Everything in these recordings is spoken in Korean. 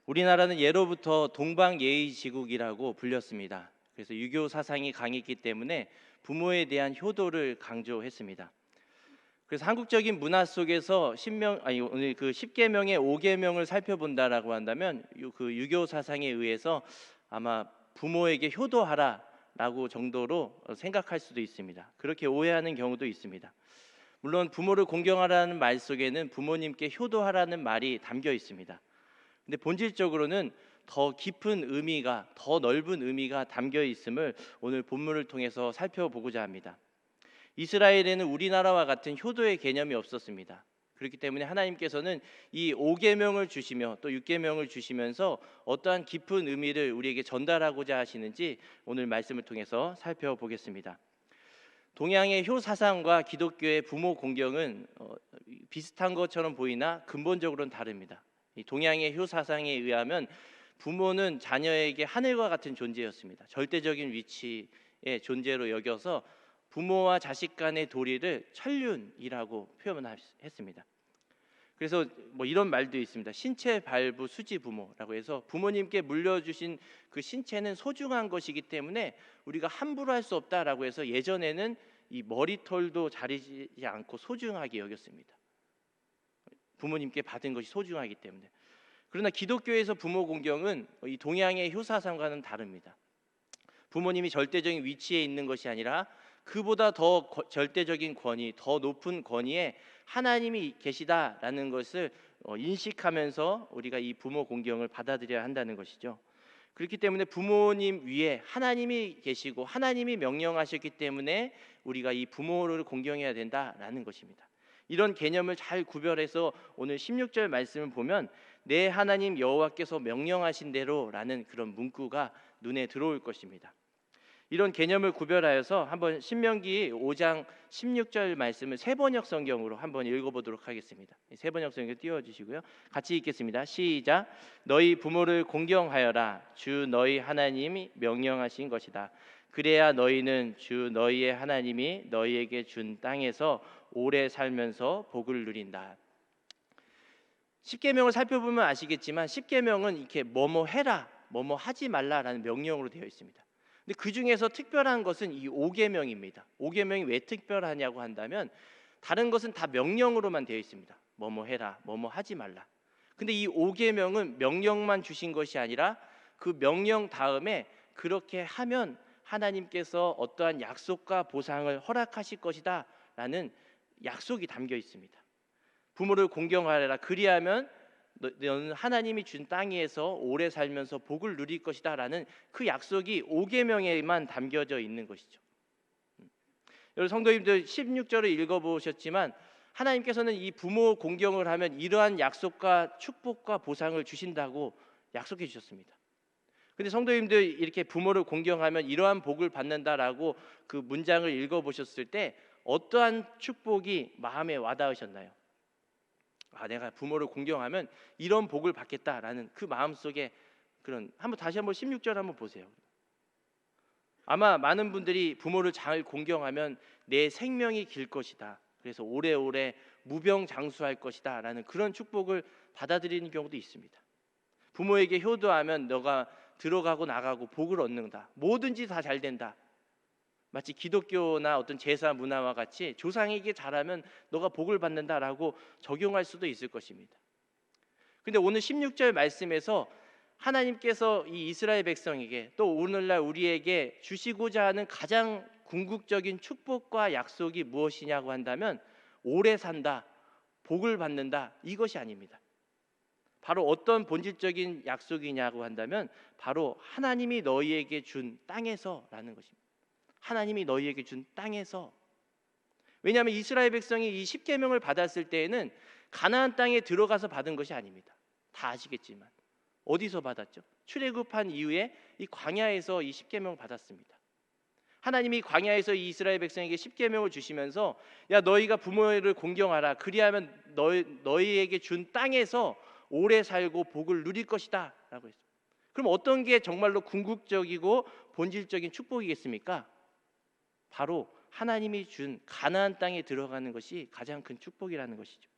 우리나라는 예로부터 동방예의지국이라고 불렸습니다. 그래서 유교 사상이 강했기 때문에 부모에 대한 효도를 강조했습니다. 그래서 한국적인 문화 속에서 오늘 그 10계명의 5계명을 살펴본다라고 한다면 그 유교 사상에 의해서 아마 부모에게 효도하라라고 정도로 생각할 수도 있습니다. 그렇게 오해하는 경우도 있습니다. 물론 부모를 공경하라는 말 속에는 부모님께 효도하라는 말이 담겨 있습니다. 근데 본질적으로는 더 깊은 의미가, 더 넓은 의미가 담겨 있음을 오늘 본문을 통해서 살펴보고자 합니다. 이스라엘에는 우리나라와 같은 효도의 개념이 없었습니다. 그렇기 때문에 하나님께서는 이 5계명을 주시며 또 6계명을 주시면서 어떠한 깊은 의미를 우리에게 전달하고자 하시는지 오늘 말씀을 통해서 살펴보겠습니다. 동양의 효 사상과 기독교의 부모 공경은 비슷한 것처럼 보이나 근본적으로는 다릅니다. 이 동양의 효 사상에 의하면 부모는 자녀에게 하늘과 같은 존재였습니다. 절대적인 위치의 존재로 여겨서 부모와 자식 간의 도리를 천륜이라고 표현했습니다. 그래서 이런 말도 있습니다. 신체 발부 수지 부모라고 해서 부모님께 물려주신 그 신체는 소중한 것이기 때문에 우리가 함부로 할 수 없다라고 해서 예전에는 이 머리털도 자르지 않고 소중하게 여겼습니다. 부모님께 받은 것이 소중하기 때문에. 그러나 기독교에서 부모 공경은 이 동양의 효사상과는 다릅니다. 부모님이 절대적인 위치에 있는 것이 아니라 그보다 더 절대적인 권위, 더 높은 권위에 하나님이 계시다라는 것을 인식하면서 우리가 이 부모 공경을 받아들여야 한다는 것이죠. 그렇기 때문에 부모님 위에 하나님이 계시고 하나님이 명령하셨기 때문에 우리가 이 부모를 공경해야 된다라는 것입니다. 이런 개념을 잘 구별해서 오늘 16절 말씀을 보면 내 하나님 여호와께서 명령하신 대로라는 그런 문구가 눈에 들어올 것입니다. 이런 개념을 구별하여서 한번 신명기 5장 16절 말씀을 세번역 성경으로 한번 읽어보도록 하겠습니다. 세번역 성경 띄워주시고요. 같이 읽겠습니다. 시작. 너희 부모를 공경하여라. 주 너희 하나님이 명령하신 것이다. 그래야 너희는 주 너희의 하나님이 너희에게 준 땅에서 오래 살면서 복을 누린다. 10계명을 살펴보면 아시겠지만 10계명은 이렇게 뭐뭐 해라, 뭐뭐 하지 말라라는 명령으로 되어 있습니다. 근데 그 중에서 특별한 것은 이 5계명입니다. 5계명이 왜 특별하냐고 한다면 다른 것은 다 명령으로만 되어 있습니다. 뭐뭐 해라, 뭐뭐 하지 말라. 근데 이 5계명은 명령만 주신 것이 아니라 그 명령 다음에 그렇게 하면 하나님께서 어떠한 약속과 보상을 허락하실 것이다 라는 약속이 담겨 있습니다. 부모를 공경하라. 그리하면 너는 하나님이 준 땅에서 오래 살면서 복을 누릴 것이다 라는 그 약속이 5계명에만 담겨져 있는 것이죠. 여러분 성도님들 16절을 읽어보셨지만 하나님께서는 이 부모 공경을 하면 이러한 약속과 축복과 보상을 주신다고 약속해 주셨습니다. 근데 성도님들 이렇게 부모를 공경하면 이러한 복을 받는다라고 그 문장을 읽어보셨을 때 어떠한 축복이 마음에 와닿으셨나요? 내가 부모를 공경하면 이런 복을 받겠다라는 그 마음속에 그런 다시 한번 16절 한번 보세요. 아마 많은 분들이 부모를 잘 공경하면 내 생명이 길 것이다. 그래서 오래오래 무병장수할 것이다 라는 그런 축복을 받아들이는 경우도 있습니다. 부모에게 효도하면 너가 들어가고 나가고 복을 얻는다. 뭐든지 다 잘 된다. 마치 기독교나 어떤 제사 문화와 같이 조상에게 잘하면 너가 복을 받는다라고 적용할 수도 있을 것입니다. 근데 오늘 16절 말씀에서 하나님께서 이 이스라엘 백성에게 또 오늘날 우리에게 주시고자 하는 가장 궁극적인 축복과 약속이 무엇이냐고 한다면 오래 산다, 복을 받는다 이것이 아닙니다. 바로 어떤 본질적인 약속이냐고 한다면 바로 하나님이 너희에게 준 땅에서라는 것입니다. 하나님이 너희에게 준 땅에서. 왜냐하면 이스라엘 백성이 이 10계명을 받았을 때에는 가나안 땅에 들어가서 받은 것이 아닙니다. 다 아시겠지만 어디서 받았죠? 출애굽한 이후에 이 광야에서 이 10계명을 받았습니다. 하나님이 광야에서 이 이스라엘 백성에게 10계명을 주시면서 야 너희가 부모를 공경하라. 그리하면 너희에게 준 땅에서 오래 살고 복을 누릴 것이다 라고 했습니다. 그럼 어떤 게 정말로 궁극적이고 본질적인 축복이겠습니까? 바로 하나님이 준 가나안 땅에 들어가는 것이 가장 큰 축복이라는 것이죠.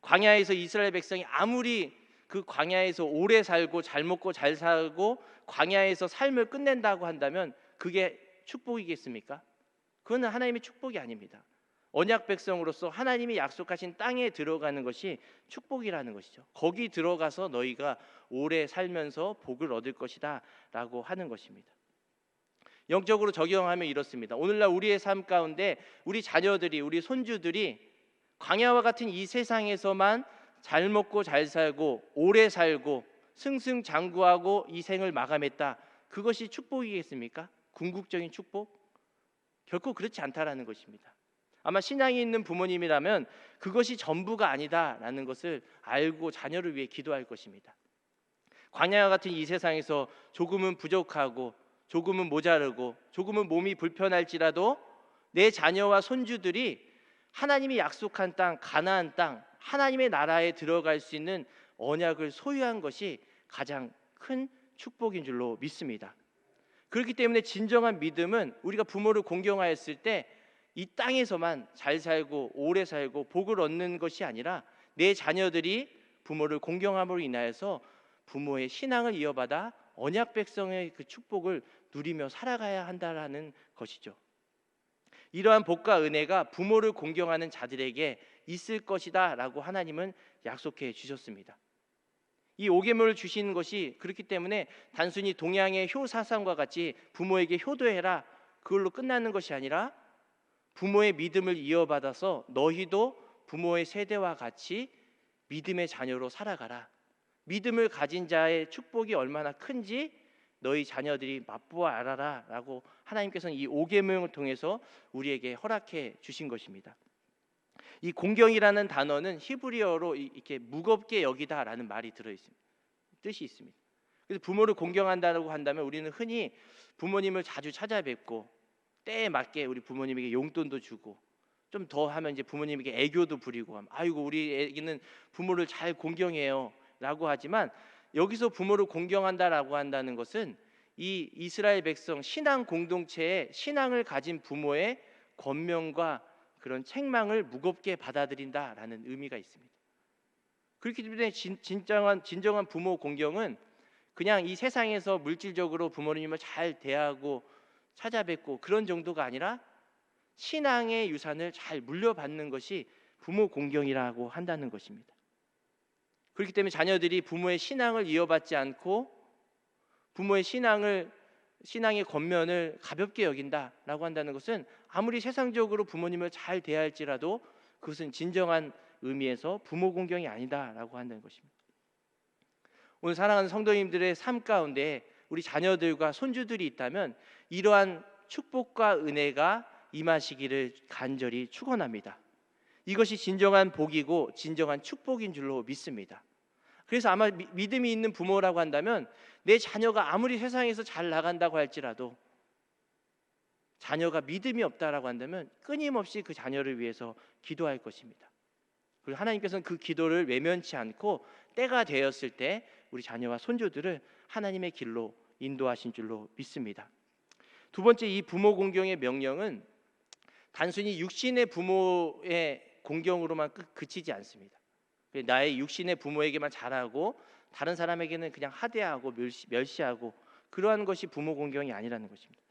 광야에서 이스라엘 백성이 아무리 그 광야에서 오래 살고 잘 먹고 잘 살고 광야에서 삶을 끝낸다고 한다면 그게 축복이겠습니까? 그거는 하나님의 축복이 아닙니다. 언약 백성으로서 하나님이 약속하신 땅에 들어가는 것이 축복이라는 것이죠. 거기 들어가서 너희가 오래 살면서 복을 얻을 것이다 라고 하는 것입니다. 영적으로 적용하면 이렇습니다. 오늘날 우리의 삶 가운데 우리 자녀들이, 우리 손주들이 광야와 같은 이 세상에서만 잘 먹고 잘 살고 오래 살고 승승장구하고 이 생을 마감했다. 그것이 축복이겠습니까? 궁극적인 축복? 결코 그렇지 않다라는 것입니다. 아마 신앙이 있는 부모님이라면 그것이 전부가 아니다라는 것을 알고 자녀를 위해 기도할 것입니다. 광야와 같은 이 세상에서 조금은 부족하고 조금은 모자르고 조금은 몸이 불편할지라도 내 자녀와 손주들이 하나님이 약속한 땅, 가나안 땅, 하나님의 나라에 들어갈 수 있는 언약을 소유한 것이 가장 큰 축복인 줄로 믿습니다. 그렇기 때문에 진정한 믿음은 우리가 부모를 공경하였을 때 이 땅에서만 잘 살고 오래 살고 복을 얻는 것이 아니라 내 자녀들이 부모를 공경함으로 인하여서 부모의 신앙을 이어받아 언약 백성의 그 축복을 누리며 살아가야 한다라는 것이죠. 이러한 복과 은혜가 부모를 공경하는 자들에게 있을 것이다라고 하나님은 약속해 주셨습니다. 이 오계명을 주시는 것이 그렇기 때문에 단순히 동양의 효 사상과 같이 부모에게 효도해라 그걸로 끝나는 것이 아니라 부모의 믿음을 이어받아서 너희도 부모의 세대와 같이 믿음의 자녀로 살아가라. 믿음을 가진 자의 축복이 얼마나 큰지 너희 자녀들이 맛보아 알아라 라고 하나님께서는 이 오계명을 통해서 우리에게 허락해 주신 것입니다. 이 공경이라는 단어는 히브리어로 이렇게 무겁게 여기다라는 말이 들어있습니다. 뜻이 있습니다. 그래서 부모를 공경한다고 한다면 우리는 흔히 부모님을 자주 찾아뵙고 때에 맞게 우리 부모님에게 용돈도 주고 좀 더 하면 이제 부모님에게 애교도 부리고 하면 아이고 우리 애기는 부모를 잘 공경해요 라고 하지만 여기서 부모를 공경한다라고 한다는 것은 이 이스라엘 백성 신앙 공동체의 신앙을 가진 부모의 권면과 그런 책망을 무겁게 받아들인다라는 의미가 있습니다. 그렇기 때문에 진정한 부모 공경은 그냥 이 세상에서 물질적으로 부모님을 잘 대하고 찾아뵙고 그런 정도가 아니라 신앙의 유산을 잘 물려받는 것이 부모 공경이라고 한다는 것입니다. 그렇기 때문에 자녀들이 부모의 신앙을 이어받지 않고 부모의 신앙의 권면을 가볍게 여긴다라고 한다는 것은 아무리 세상적으로 부모님을 잘 대할지라도 그것은 진정한 의미에서 부모 공경이 아니다라고 한다는 것입니다. 오늘 사랑하는 성도님들의 삶 가운데 우리 자녀들과 손주들이 있다면 이러한 축복과 은혜가 임하시기를 간절히 축원합니다. 이것이 진정한 복이고 진정한 축복인 줄로 믿습니다. 그래서 아마 믿음이 있는 부모라고 한다면 내 자녀가 아무리 세상에서 잘 나간다고 할지라도 자녀가 믿음이 없다라고 한다면 끊임없이 그 자녀를 위해서 기도할 것입니다. 그리고 하나님께서는 그 기도를 외면치 않고 때가 되었을 때 우리 자녀와 손주들을 하나님의 길로 인도하신 줄로 믿습니다. 두 번째, 이 부모 공경의 명령은 단순히 육신의 부모의 공경으로만 그치지 않습니다. 나의 육신의 부모에게만 잘하고 다른 사람에게는 그냥 하대하고 멸시하고 그러한 것이 부모 공경이 아니라는 것입니다.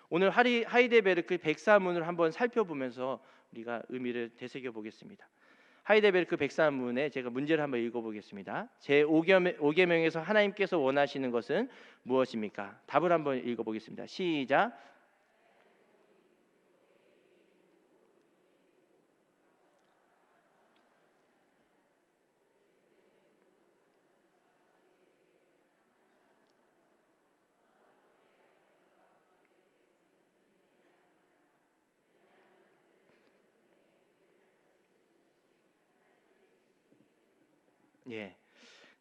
오늘 하이델베르크 백사문을 한번 살펴보면서 우리가 의미를 되새겨 보겠습니다. 하이델베르크 백사문에 제가 문제를 한번 읽어보겠습니다. 제 5계명에서 하나님께서 원하시는 것은 무엇입니까? 답을 한번 읽어보겠습니다. 시작. 예,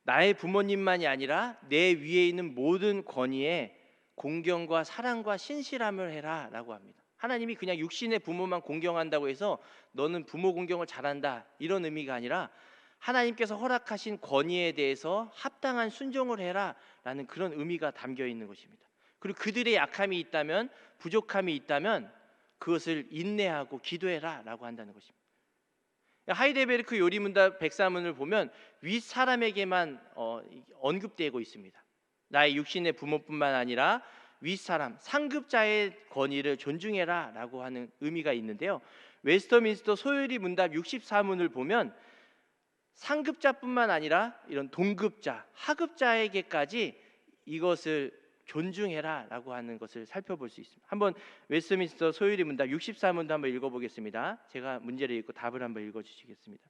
나의 부모님만이 아니라 내 위에 있는 모든 권위에 공경과 사랑과 신실함을 해라라고 합니다. 하나님이 그냥 육신의 부모만 공경한다고 해서 너는 부모 공경을 잘한다 이런 의미가 아니라 하나님께서 허락하신 권위에 대해서 합당한 순종을 해라라는 그런 의미가 담겨 있는 것입니다. 그리고 그들의 약함이 있다면 부족함이 있다면 그것을 인내하고 기도해라라고 한다는 것입니다. 하이델베르크 요리문답 104문을 보면 윗사람에게만 언급되고 있습니다. 나의 육신의 부모뿐만 아니라 윗사람, 상급자의 권위를 존중해라라고 하는 의미가 있는데요. 웨스터민스터 소요리 문답 64문을 보면 상급자뿐만 아니라 이런 동급자, 하급자에게까지 이것을 존중해라라고 하는 것을 살펴볼 수 있습니다. 한번 웨스트민스터 소유리 문답 64문도 한번 읽어보겠습니다. 제가 문제를 읽고 답을 한번 읽어주시겠습니다.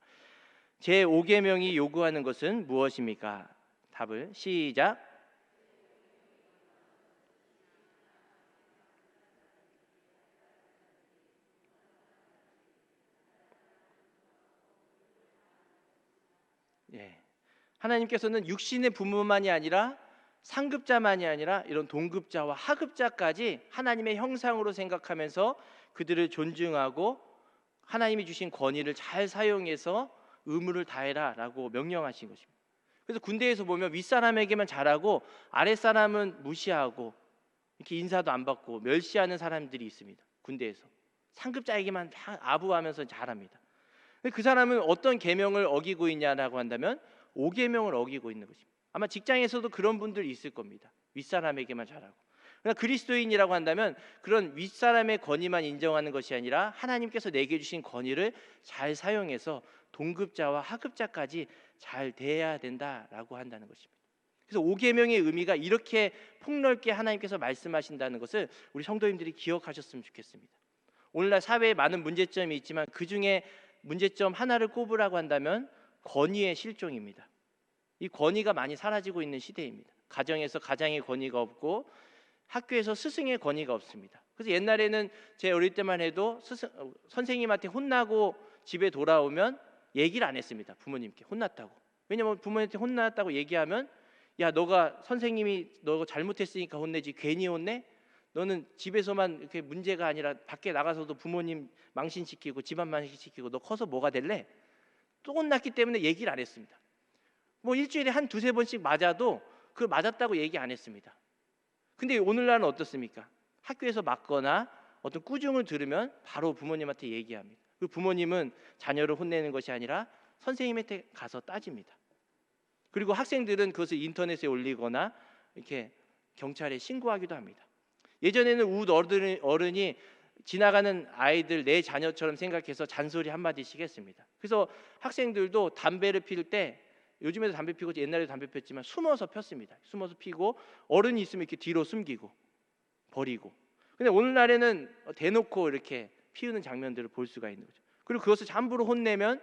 제 5계명이 요구하는 것은 무엇입니까? 답을 시작. 예. 하나님께서는 육신의 부모만이 아니라 상급자만이 아니라 이런 동급자와 하급자까지 하나님의 형상으로 생각하면서 그들을 존중하고 하나님이 주신 권위를 잘 사용해서 의무를 다해라라고 명령하신 것입니다. 그래서 군대에서 보면 윗사람에게만 잘하고 아랫사람은 무시하고 이렇게 인사도 안 받고 멸시하는 사람들이 있습니다. 군대에서 상급자에게만 다 아부하면서 잘합니다. 그 사람은 어떤 계명을 어기고 있냐라고 한다면 5계명을 어기고 있는 것입니다. 아마 직장에서도 그런 분들이 있을 겁니다. 윗사람에게만 잘하고. 그러나 그리스도인이라고 한다면 그런 윗사람의 권위만 인정하는 것이 아니라 하나님께서 내게 주신 권위를 잘 사용해서 동급자와 하급자까지 잘 대해야 된다라고 한다는 것입니다. 그래서 5계명의 의미가 이렇게 폭넓게 하나님께서 말씀하신다는 것을 우리 성도님들이 기억하셨으면 좋겠습니다. 오늘날 사회에 많은 문제점이 있지만 그중에 문제점 하나를 꼽으라고 한다면 권위의 실종입니다. 이 권위가 많이 사라지고 있는 시대입니다. 가정에서 가장의 권위가 없고 학교에서 스승의 권위가 없습니다. 그래서 옛날에는 제 어릴 때만 해도 선생님한테 혼나고 집에 돌아오면 얘기를 안 했습니다. 부모님께 혼났다고. 왜냐하면 부모님한테 혼났다고 얘기하면 야 너가 선생님이 너 잘못했으니까 혼내지 괜히 혼내? 너는 집에서만 이렇게 문제가 아니라 밖에 나가서도 부모님 망신시키고 집안 망신시키고 너 커서 뭐가 될래? 또 혼났기 때문에 얘기를 안 했습니다. 뭐 일주일에 한 두세 번씩 맞아도 그 맞았다고 얘기 안 했습니다. 근데 오늘날은 어떻습니까? 학교에서 맞거나 어떤 꾸중을 들으면 바로 부모님한테 얘기합니다. 그 부모님은 자녀를 혼내는 것이 아니라 선생님한테 가서 따집니다. 그리고 학생들은 그것을 인터넷에 올리거나 이렇게 경찰에 신고하기도 합니다. 예전에는 우 어른이 지나가는 아이들 내 자녀처럼 생각해서 잔소리 한마디씩 했습니다. 그래서 학생들도 담배를 피울 때 요즘에도 담배 피우고 옛날에도 담배 폈지만 숨어서 폈습니다. 숨어서 피고 어른이 있으면 이렇게 뒤로 숨기고 버리고. 근데 오늘날에는 대놓고 이렇게 피우는 장면들을 볼 수가 있는 거죠. 그리고 그것을 함부로 혼내면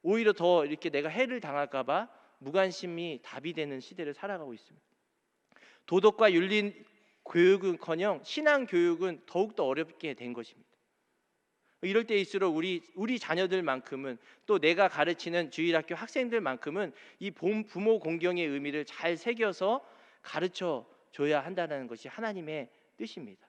오히려 더 이렇게 내가 해를 당할까 봐 무관심이 답이 되는 시대를 살아가고 있습니다. 도덕과 윤리 교육은커녕 신앙 교육은 더욱더 어렵게 된 것입니다. 이럴 때일수록 우리 자녀들만큼은 또 내가 가르치는 주일학교 학생들만큼은 이 부모 공경의 의미를 잘 새겨서 가르쳐 줘야 한다는 것이 하나님의 뜻입니다.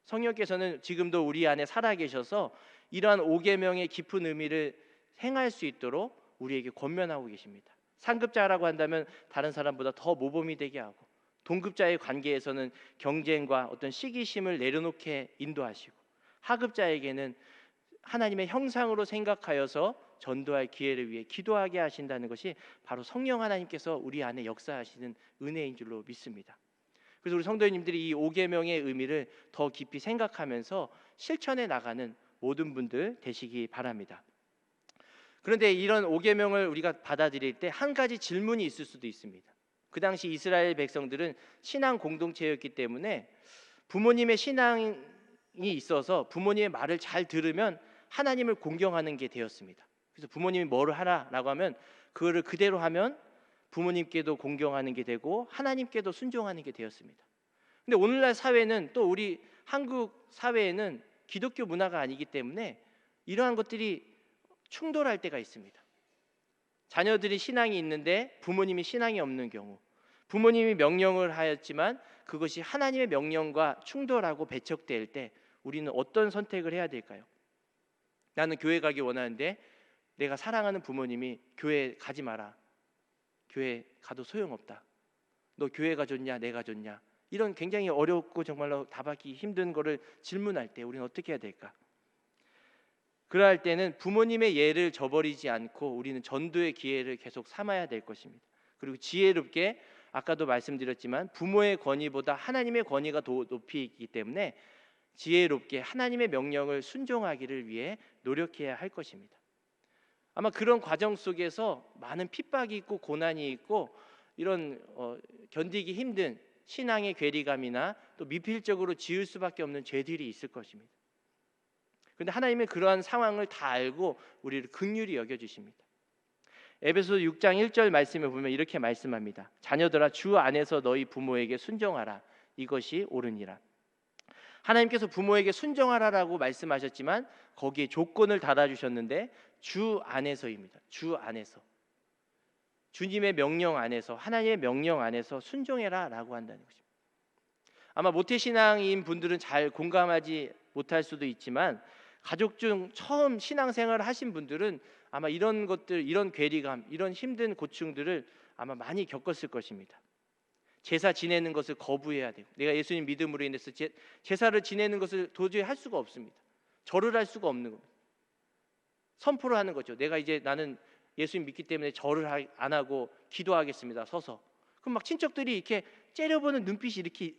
성령께서는 지금도 우리 안에 살아계셔서 이러한 5계명의 깊은 의미를 행할 수 있도록 우리에게 권면하고 계십니다. 상급자라고 한다면 다른 사람보다 더 모범이 되게 하고 동급자의 관계에서는 경쟁과 어떤 시기심을 내려놓게 인도하시고 하급자에게는 하나님의 형상으로 생각하여서 전도할 기회를 위해 기도하게 하신다는 것이 바로 성령 하나님께서 우리 안에 역사하시는 은혜인 줄로 믿습니다. 그래서 우리 성도님들이 이 5계명의 의미를 더 깊이 생각하면서 실천해 나가는 모든 분들 되시기 바랍니다. 그런데 이런 5계명을 우리가 받아들일 때 한 가지 질문이 있을 수도 있습니다. 그 당시 이스라엘 백성들은 신앙 공동체였기 때문에 부모님의 신앙이 있어서 부모님의 말을 잘 들으면 하나님을 공경하는 게 되었습니다. 그래서 부모님이 뭐를 하라라고 하면 그거를 그대로 하면 부모님께도 공경하는 게 되고 하나님께도 순종하는 게 되었습니다. 근데 오늘날 사회는 또 우리 한국 사회에는 기독교 문화가 아니기 때문에 이러한 것들이 충돌할 때가 있습니다. 자녀들이 신앙이 있는데 부모님이 신앙이 없는 경우, 부모님이 명령을 하였지만 그것이 하나님의 명령과 충돌하고 배척될 때 우리는 어떤 선택을 해야 될까요? 나는 교회 가기 원하는데 내가 사랑하는 부모님이 교회 가지 마라. 교회 가도 소용없다. 너 교회가 좋냐 내가 좋냐. 이런 굉장히 어렵고 정말로 답하기 힘든 거를 질문할 때 우리는 어떻게 해야 될까? 그러할 때는 부모님의 예를 저버리지 않고 우리는 전도의 기회를 계속 삼아야 될 것입니다. 그리고 지혜롭게, 아까도 말씀드렸지만 부모의 권위보다 하나님의 권위가 더 높이 있기 때문에 지혜롭게 하나님의 명령을 순종하기를 위해 노력해야 할 것입니다. 아마 그런 과정 속에서 많은 핍박이 있고 고난이 있고 이런 견디기 힘든 신앙의 괴리감이나 또 미필적으로 지을 수밖에 없는 죄들이 있을 것입니다. 그런데 하나님은 그러한 상황을 다 알고 우리를 긍휼히 여겨주십니다. 에베소 6장 1절 말씀에 보면 이렇게 말씀합니다. 자녀들아, 주 안에서 너희 부모에게 순종하라. 이것이 옳으니라. 하나님께서 부모에게 순종하라라고 말씀하셨지만 거기에 조건을 달아주셨는데 주 안에서입니다. 주 안에서, 주님의 명령 안에서, 하나님의 명령 안에서 순종해라라고 한다는 것입니다. 아마 모태신앙인 분들은 잘 공감하지 못할 수도 있지만 가족 중 처음 신앙생활을 하신 분들은 아마 이런 것들, 이런 괴리감, 이런 힘든 고충들을 아마 많이 겪었을 것입니다. 제사 지내는 것을 거부해야 되고, 내가 예수님 믿음으로 인해서 제사를 지내는 것을 도저히 할 수가 없습니다. 절을 할 수가 없는 겁니다. 선포를 하는 거죠. 내가 이제 나는 예수님 믿기 때문에 절을 안 하고 기도하겠습니다. 서서. 그럼 막 친척들이 이렇게 째려보는 눈빛이 이렇게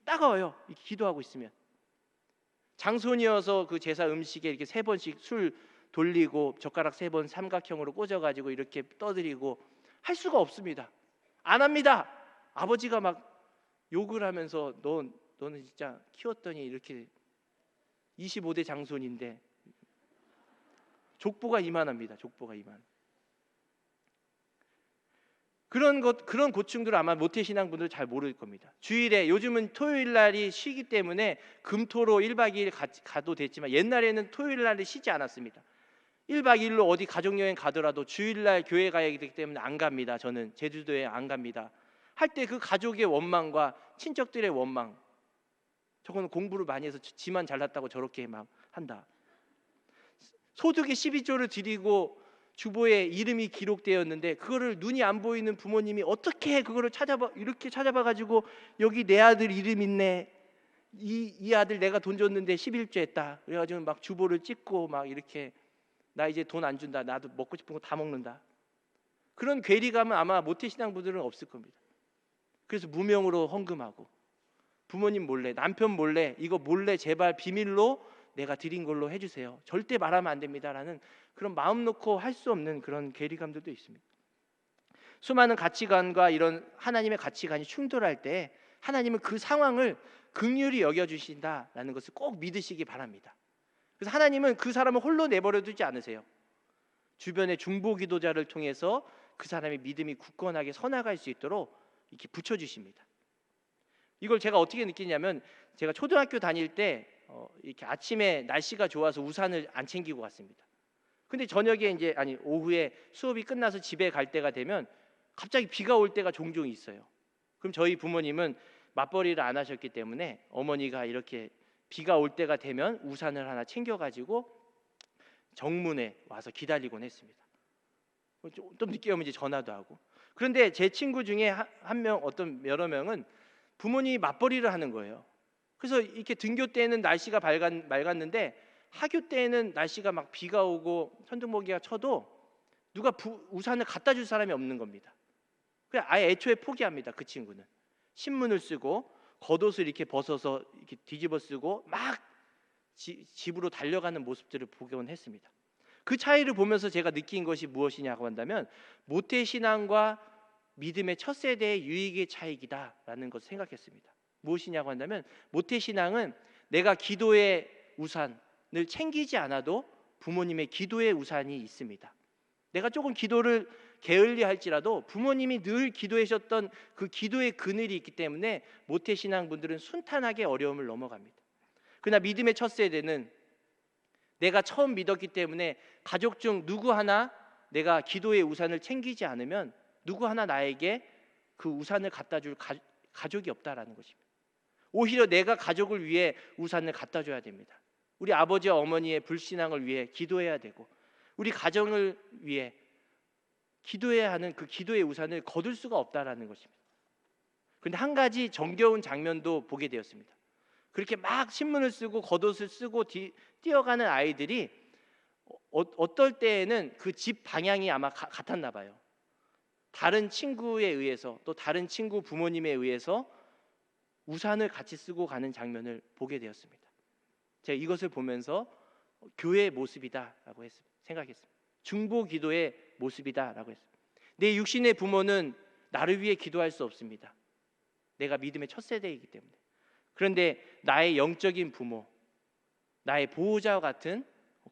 따가워요. 이렇게 기도하고 있으면. 장손이어서 그 제사 음식에 이렇게 3번씩 술 돌리고 젓가락 3번 삼각형으로 꽂아가지고 이렇게 떠드리고 할 수가 없습니다. 안 합니다. 아버지가 막 욕을 하면서 너는 진짜 키웠더니 이렇게 25대 장손인데 족보가 이만합니다. 족보가 이만. 그런 고충들을 아마 모태신앙분들 잘 모를 겁니다. 주일에, 요즘은 토요일 날이 쉬기 때문에 금토로 1박 2일 가도 됐지만 옛날에는 토요일 날이 쉬지 않았습니다. 1박 2일로 어디 가족여행 가더라도 주일날 교회 가야 되기 때문에 안 갑니다. 저는 제주도에 안 갑니다. 할 때 그 가족의 원망과 친척들의 원망, 저거는 공부를 많이 해서 지만 잘났다고 저렇게 막 한다. 소득의 12조를 드리고 주보에 이름이 기록되었는데 그거를 눈이 안 보이는 부모님이 어떻게 그거를 이렇게 찾아봐 가지고 여기 내 아들 이름 있네, 이 아들 내가 돈 줬는데 11조 했다, 그래가지고 막 주보를 찍고 막 이렇게 나 이제 돈 안 준다, 나도 먹고 싶은 거 다 먹는다. 그런 괴리감은 아마 모태신앙분들은 없을 겁니다. 그래서 무명으로 헌금하고 부모님 몰래, 남편 몰래, 이거 몰래 제발 비밀로 내가 드린 걸로 해주세요, 절대 말하면 안 됩니다라는 그런 마음 놓고 할 수 없는 그런 괴리감들도 있습니다. 수많은 가치관과 이런 하나님의 가치관이 충돌할 때 하나님은 그 상황을 긍휼히 여겨주신다라는 것을 꼭 믿으시기 바랍니다. 그래서 하나님은 그 사람을 홀로 내버려 두지 않으세요. 주변의 중보 기도자를 통해서 그 사람의 믿음이 굳건하게 서나갈 수 있도록 이렇게 붙여주십니다. 이걸 제가 어떻게 느끼냐면, 제가 초등학교 다닐 때 이렇게 아침에 날씨가 좋아서 우산을 안 챙기고 갔습니다. 근데 저녁에 오후에 수업이 끝나서 집에 갈 때가 되면 갑자기 비가 올 때가 종종 있어요. 그럼 저희 부모님은 맞벌이를 안 하셨기 때문에 어머니가 이렇게 비가 올 때가 되면 우산을 하나 챙겨가지고 정문에 와서 기다리곤 했습니다. 좀 늦게 오면 이제 전화도 하고. 그런데 제 친구 중에 여러 명은 부모님이 맞벌이를 하는 거예요. 그래서 이렇게 등교 때는 날씨가 맑았는데 하교 때에는 날씨가 막 비가 오고 천둥번개가 쳐도 누가 우산을 갖다 줄 사람이 없는 겁니다. 그냥 아예 애초에 포기합니다. 그 친구는 신문을 쓰고 겉옷을 이렇게 벗어서 이렇게 뒤집어 쓰고 막 집으로 달려가는 모습들을 보곤 했습니다. 그 차이를 보면서 제가 느낀 것이 무엇이냐고 한다면, 모태신앙과 믿음의 첫 세대의 유익의 차이다라는 것을 생각했습니다. 무엇이냐고 한다면, 모태신앙은 내가 기도의 우산을 챙기지 않아도 부모님의 기도의 우산이 있습니다. 내가 조금 기도를 게을리 할지라도 부모님이 늘 기도하셨던 그 기도의 그늘이 있기 때문에 모태신앙 분들은 순탄하게 어려움을 넘어갑니다. 그러나 믿음의 첫 세대는 내가 처음 믿었기 때문에 가족 중 누구 하나 내가 기도의 우산을 챙기지 않으면 누구 하나 나에게 그 우산을 갖다 줄 가족이 없다라는 것입니다. 오히려 내가 가족을 위해 우산을 갖다 줘야 됩니다. 우리 아버지와 어머니의 불신앙을 위해 기도해야 되고, 우리 가정을 위해 기도해야 하는 그 기도의 우산을 거둘 수가 없다라는 것입니다. 그런데 한 가지 정겨운 장면도 보게 되었습니다. 그렇게 막 신문을 쓰고 겉옷을 쓰고 뛰어가는 아이들이 어떨 때에는 그 집 방향이 아마 같았나 봐요. 다른 친구에 의해서, 또 다른 친구 부모님에 의해서 우산을 같이 쓰고 가는 장면을 보게 되었습니다. 제가 이것을 보면서 교회의 모습이다라고 생각했습니다. 중보 기도의 모습이다라고 했습니다. 내 육신의 부모는 나를 위해 기도할 수 없습니다. 내가 믿음의 첫 세대이기 때문에. 그런데 나의 영적인 부모, 나의 보호자와 같은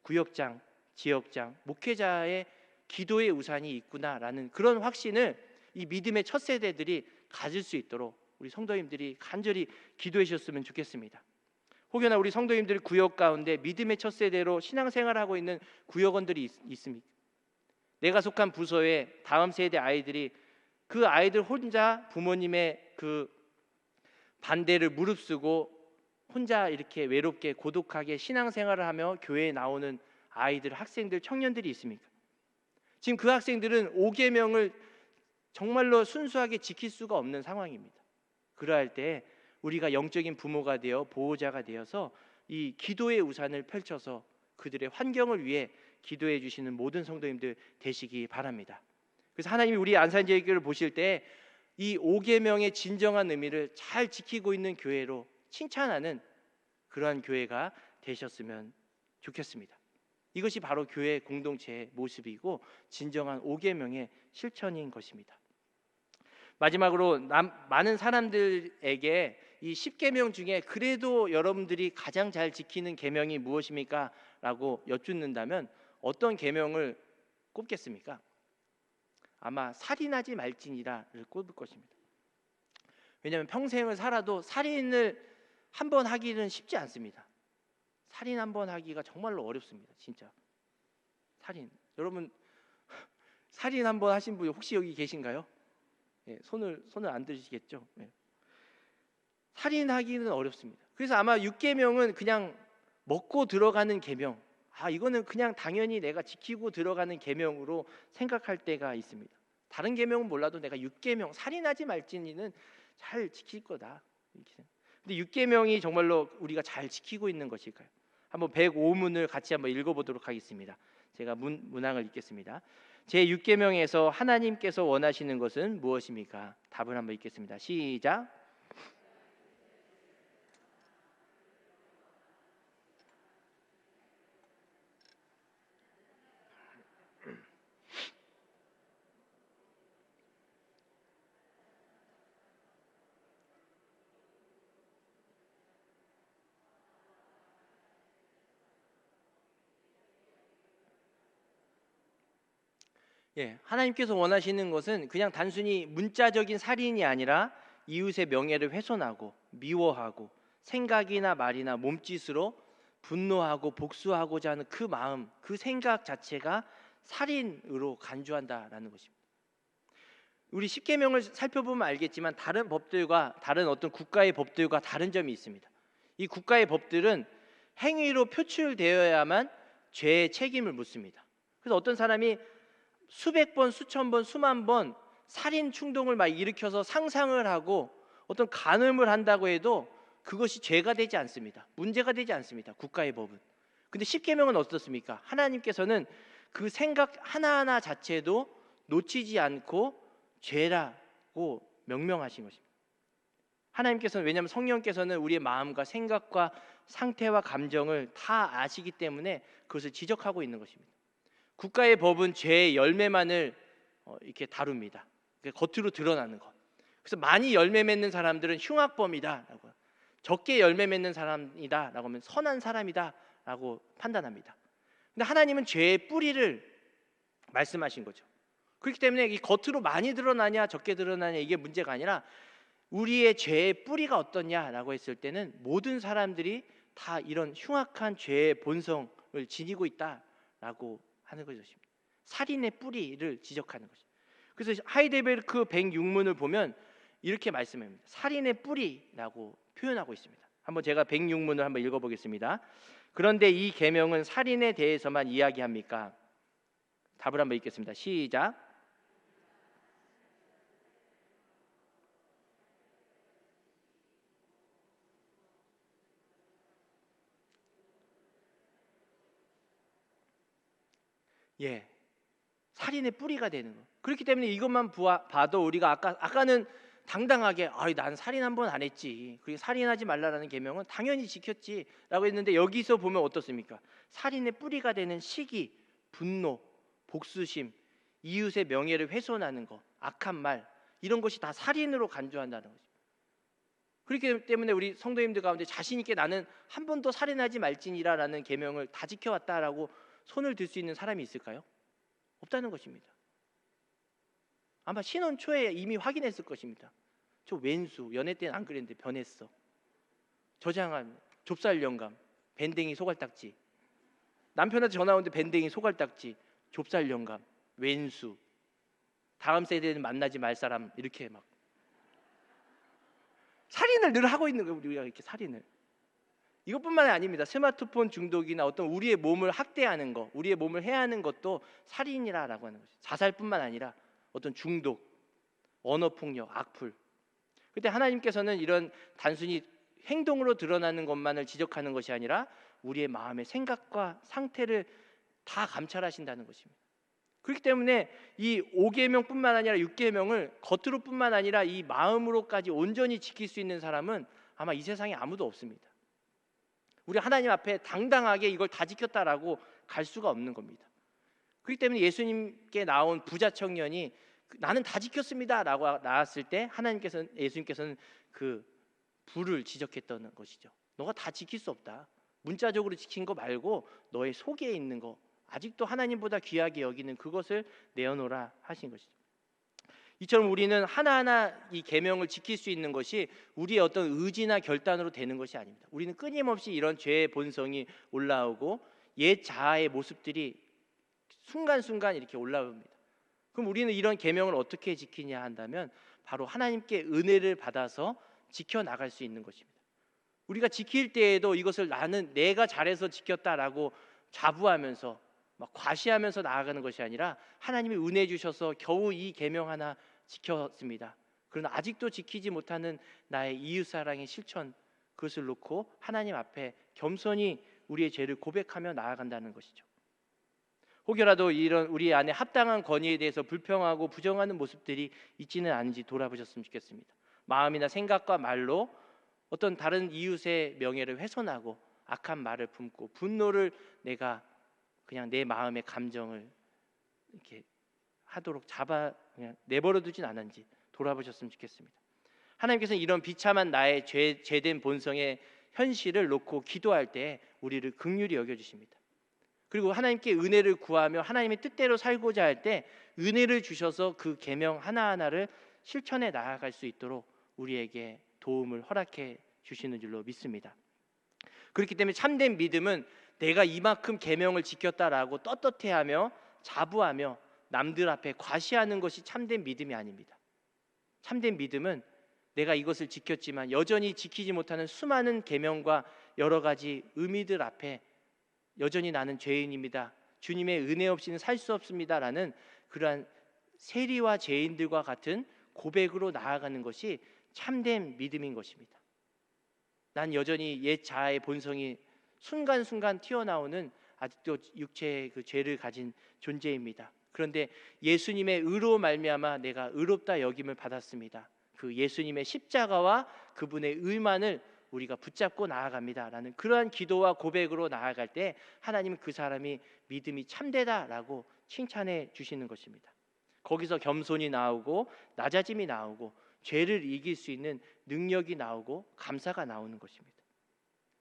구역장, 지역장, 목회자의 기도의 우산이 있구나라는 그런 확신을 이 믿음의 첫 세대들이 가질 수 있도록 우리 성도님들이 간절히 기도해 주셨으면 좋겠습니다. 혹여나 우리 성도님들 구역 가운데 믿음의 첫 세대로 신앙생활하고 있는 구역원들이 있습니까? 내가 속한 부서에 다음 세대 아이들이 그 아이들 혼자 부모님의 그 반대를 무릅쓰고 혼자 이렇게 외롭게 고독하게 신앙생활을 하며 교회에 나오는 아이들, 학생들, 청년들이 있습니까? 지금 그 학생들은 5계명을 정말로 순수하게 지킬 수가 없는 상황입니다. 그러할 때 우리가 영적인 부모가 되어 보호자가 되어서 이 기도의 우산을 펼쳐서 그들의 환경을 위해 기도해 주시는 모든 성도님들 되시기 바랍니다. 그래서 하나님이 우리 안산제일교회를 보실 때 이 5계명의 진정한 의미를 잘 지키고 있는 교회로 칭찬하는 그러한 교회가 되셨으면 좋겠습니다. 이것이 바로 교회 공동체의 모습이고 진정한 5계명의 실천인 것입니다. 마지막으로 많은 사람들에게 이 10계명 중에 그래도 여러분들이 가장 잘 지키는 계명이 무엇입니까? 라고 여쭙는다면 어떤 계명을 꼽겠습니까? 아마 살인하지 말지니라를 꼽을 것입니다. 왜냐하면 평생을 살아도 살인을 한 번 하기는 쉽지 않습니다. 살인 한 번 하기가 정말로 어렵습니다. 진짜 살인. 여러분 살인 한 번 하신 분 혹시 여기 계신가요? 예, 손을 안 드시겠죠? 예. 살인하기는 어렵습니다. 그래서 아마 6계명은 그냥 먹고 들어가는 계명. 이거는 그냥 당연히 내가 지키고 들어가는 계명으로 생각할 때가 있습니다. 다른 계명은 몰라도 내가 6계명 살인하지 말지니는 잘 지킬 거다. 근데 6계명이 정말로 우리가 잘 지키고 있는 것일까요? 한번 105문을 같이 한번 읽어보도록 하겠습니다. 제가 문항을 읽겠습니다. 제 6계명에서 하나님께서 원하시는 것은 무엇입니까? 답을 한번 읽겠습니다. 시작. 예, 하나님께서 원하시는 것은 그냥 단순히 문자적인 살인이 아니라 이웃의 명예를 훼손하고 미워하고 생각이나 말이나 몸짓으로 분노하고 복수하고자 하는 그 마음, 그 생각 자체가 살인으로 간주한다라는 것입니다. 우리 십계명을 살펴보면 알겠지만 다른 법들과 다른 어떤 국가의 법들과 다른 점이 있습니다. 이 국가의 법들은 행위로 표출되어야만 죄의 책임을 묻습니다. 그래서 어떤 사람이 수백 번, 수천 번, 수만 번 살인 충동을 막 일으켜서 상상을 하고 어떤 간음을 한다고 해도 그것이 죄가 되지 않습니다. 문제가 되지 않습니다. 국가의 법은. 근데 십계명은 어떻습니까? 하나님께서는 그 생각 하나하나 자체도 놓치지 않고 죄라고 명명하신 것입니다. 하나님께서는, 왜냐하면 성령께서는 우리의 마음과 생각과 상태와 감정을 다 아시기 때문에 그것을 지적하고 있는 것입니다. 국가의 법은 죄의 열매만을 이렇게 다룹니다. 겉으로 드러나는 것. 그래서 많이 열매 맺는 사람들은 흉악범이다라고, 적게 열매 맺는 사람이다라고 하면 선한 사람이다라고 판단합니다. 근데 하나님은 죄의 뿌리를 말씀하신 거죠. 그렇기 때문에 이 겉으로 많이 드러나냐 적게 드러나냐 이게 문제가 아니라 우리의 죄의 뿌리가 어떻냐라고 했을 때는 모든 사람들이 다 이런 흉악한 죄의 본성을 지니고 있다라고 하는 것입니다. 살인의 뿌리를 지적하는 것입니다. 그래서 하이델베르크 106문을 보면 이렇게 말씀합니다. 살인의 뿌리라고 표현하고 있습니다. 한번 제가 106문을 한번 읽어보겠습니다. 그런데 이 계명은 살인에 대해서만 이야기합니까? 답을 한번 읽겠습니다. 시작. 예, 살인의 뿌리가 되는 거. 그렇기 때문에 이것만 봐도 우리가 아까는 당당하게 난 살인 한 번 안 했지, 그리고 살인하지 말라라는 계명은 당연히 지켰지라고 했는데, 여기서 보면 어떻습니까? 살인의 뿌리가 되는 시기, 분노, 복수심, 이웃의 명예를 훼손하는 것, 악한 말, 이런 것이 다 살인으로 간주한다는 거죠. 그렇기 때문에 우리 성도님들 가운데 자신 있게 나는 한 번도 살인하지 말지니라라는 계명을 다 지켜왔다라고 손을 들 수 있는 사람이 있을까요? 없다는 것입니다. 아마 신혼 초에 이미 확인했을 것입니다. 저 왼수, 연애 때는 안 그랬는데 변했어. 저장한 좁쌀 영감, 밴댕이 소갈딱지. 남편한테 전화 오는데 밴댕이 소갈딱지, 좁쌀 영감, 왼수. 다음 세대는 만나지 말 사람, 이렇게 막 살인을 늘 하고 있는 거예요. 우리가 이렇게 살인을. 이것뿐만이 아닙니다. 스마트폰 중독이나 어떤 우리의 몸을 학대하는 것, 우리의 몸을 해하는 것도 살인이라고 하는 거죠. 자살뿐만 아니라 어떤 중독, 언어폭력, 악플. 그때 하나님께서는 이런 단순히 행동으로 드러나는 것만을 지적하는 것이 아니라 우리의 마음의 생각과 상태를 다 감찰하신다는 것입니다. 그렇기 때문에 이 5계명뿐만 아니라 6계명을 겉으로뿐만 아니라 이 마음으로까지 온전히 지킬 수 있는 사람은 아마 이 세상에 아무도 없습니다. 우리 하나님 앞에 당당하게 이걸 다 지켰다라고 갈 수가 없는 겁니다. 그렇기 때문에 예수님께 나온 부자 청년이 나는 다 지켰습니다라고 나왔을 때 예수님께서는 그 불을 지적했던 것이죠. 너가 다 지킬 수 없다. 문자적으로 지킨 거 말고 너의 속에 있는 거, 아직도 하나님보다 귀하게 여기는 그것을 내어놓으라 하신 것이죠. 이처럼 우리는 하나하나 이 계명을 지킬 수 있는 것이 우리의 어떤 의지나 결단으로 되는 것이 아닙니다. 우리는 끊임없이 이런 죄의 본성이 올라오고 옛 자아의 모습들이 순간순간 이렇게 올라옵니다. 그럼 우리는 이런 계명을 어떻게 지키냐 한다면 바로 하나님께 은혜를 받아서 지켜나갈 수 있는 것입니다. 우리가 지킬 때에도 이것을 나는 내가 잘해서 지켰다라고 자부하면서 막 과시하면서 나아가는 것이 아니라 하나님이 은혜 주셔서 겨우 이 계명 하나 지켰습니다. 그러나 아직도 지키지 못하는 나의 이웃사랑의 실천, 그것을 놓고 하나님 앞에 겸손히 우리의 죄를 고백하며 나아간다는 것이죠. 혹여라도 이런 우리 안에 합당한 권위에 대해서 불평하고 부정하는 모습들이 있지는 않은지 돌아보셨으면 좋겠습니다. 마음이나 생각과 말로 어떤 다른 이웃의 명예를 훼손하고 악한 말을 품고 분노를 내가 그냥 내 마음의 감정을 이렇게 하도록 그냥 내버려 두진 않은지 돌아보셨으면 좋겠습니다. 하나님께서는 이런 비참한 나의 죄된 본성의 현실을 놓고 기도할 때 우리를 긍휼히 여겨주십니다. 그리고 하나님께 은혜를 구하며 하나님의 뜻대로 살고자 할 때 은혜를 주셔서 그 계명 하나하나를 실천해 나아갈 수 있도록 우리에게 도움을 허락해 주시는 줄로 믿습니다. 그렇기 때문에 참된 믿음은 내가 이만큼 계명을 지켰다라고 떳떳해하며 자부하며 남들 앞에 과시하는 것이 참된 믿음이 아닙니다. 참된 믿음은 내가 이것을 지켰지만 여전히 지키지 못하는 수많은 계명과 여러 가지 의미들 앞에 여전히 나는 죄인입니다, 주님의 은혜 없이는 살 수 없습니다라는 그러한 세리와 죄인들과 같은 고백으로 나아가는 것이 참된 믿음인 것입니다. 난 여전히 옛 자아의 본성이 순간순간 튀어나오는 아직도 육체의 그 죄를 가진 존재입니다. 그런데 예수님의 의로 말미암아 내가 의롭다 여김을 받았습니다. 그 예수님의 십자가와 그분의 의만을 우리가 붙잡고 나아갑니다라는 그러한 기도와 고백으로 나아갈 때 하나님은 그 사람이 믿음이 참되다라고 칭찬해 주시는 것입니다. 거기서 겸손이 나오고 낮아짐이 나오고 죄를 이길 수 있는 능력이 나오고 감사가 나오는 것입니다.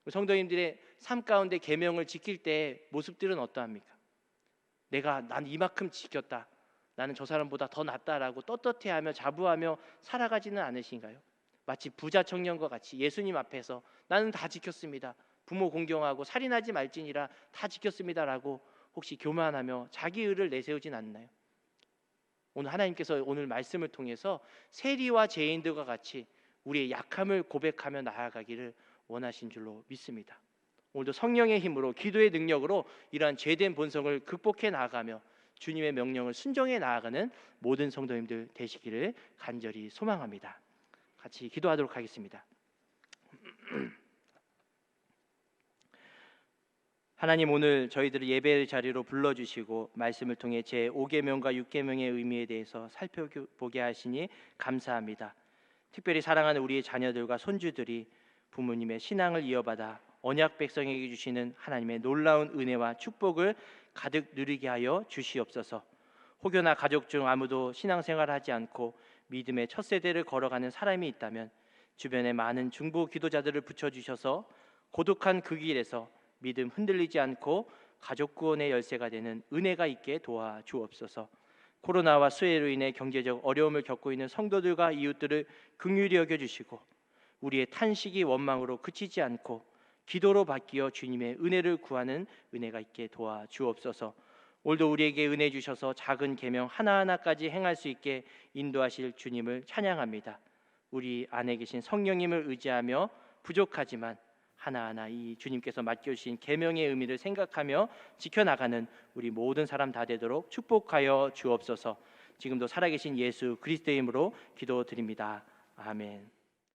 성도님들의 삶 가운데 계명을 지킬 때 모습들은 어떠합니까? 난 이만큼 지켰다, 나는 저 사람보다 더 낫다라고 떳떳해하며 자부하며 살아가지는 않으신가요? 마치 부자 청년과 같이 예수님 앞에서 나는 다 지켰습니다, 부모 공경하고 살인하지 말지니라 다 지켰습니다라고 혹시 교만하며 자기 의를 내세우진 않나요? 오늘 하나님께서 오늘 말씀을 통해서 세리와 죄인들과 같이 우리의 약함을 고백하며 나아가기를 원하신 줄로 믿습니다. 오늘도 성령의 힘으로 기도의 능력으로 이러한 죄된 본성을 극복해 나아가며 주님의 명령을 순종해 나아가는 모든 성도님들 되시기를 간절히 소망합니다. 같이 기도하도록 하겠습니다. 하나님, 오늘 저희들을 예배의 자리로 불러주시고 말씀을 통해 제 5계명과 6계명의 의미에 대해서 살펴보게 하시니 감사합니다. 특별히 사랑하는 우리의 자녀들과 손주들이 부모님의 신앙을 이어받아 언약 백성에게 주시는 하나님의 놀라운 은혜와 축복을 가득 누리게 하여 주시옵소서. 혹여나 가족 중 아무도 신앙생활하지 않고 믿음의 첫 세대를 걸어가는 사람이 있다면 주변에 많은 중보 기도자들을 붙여주셔서 고독한 그 길에서 믿음 흔들리지 않고 가족 구원의 열쇠가 되는 은혜가 있게 도와 주옵소서. 코로나와 수해로 인해 경제적 어려움을 겪고 있는 성도들과 이웃들을 긍휼히 여겨주시고 우리의 탄식이 원망으로 그치지 않고 기도로 바뀌어 주님의 은혜를 구하는 은혜가 있게 도와 주옵소서. 오늘도 우리에게 은혜 주셔서 작은 계명 하나하나까지 행할 수 있게 인도하실 주님을 찬양합니다. 우리 안에 계신 성령님을 의지하며 부족하지만 하나하나 이 주님께서 맡겨주신 계명의 의미를 생각하며 지켜나가는 우리 모든 사람 다 되도록 축복하여 주옵소서. 지금도 살아계신 예수 그리스도의 이름으로 기도드립니다. 아멘.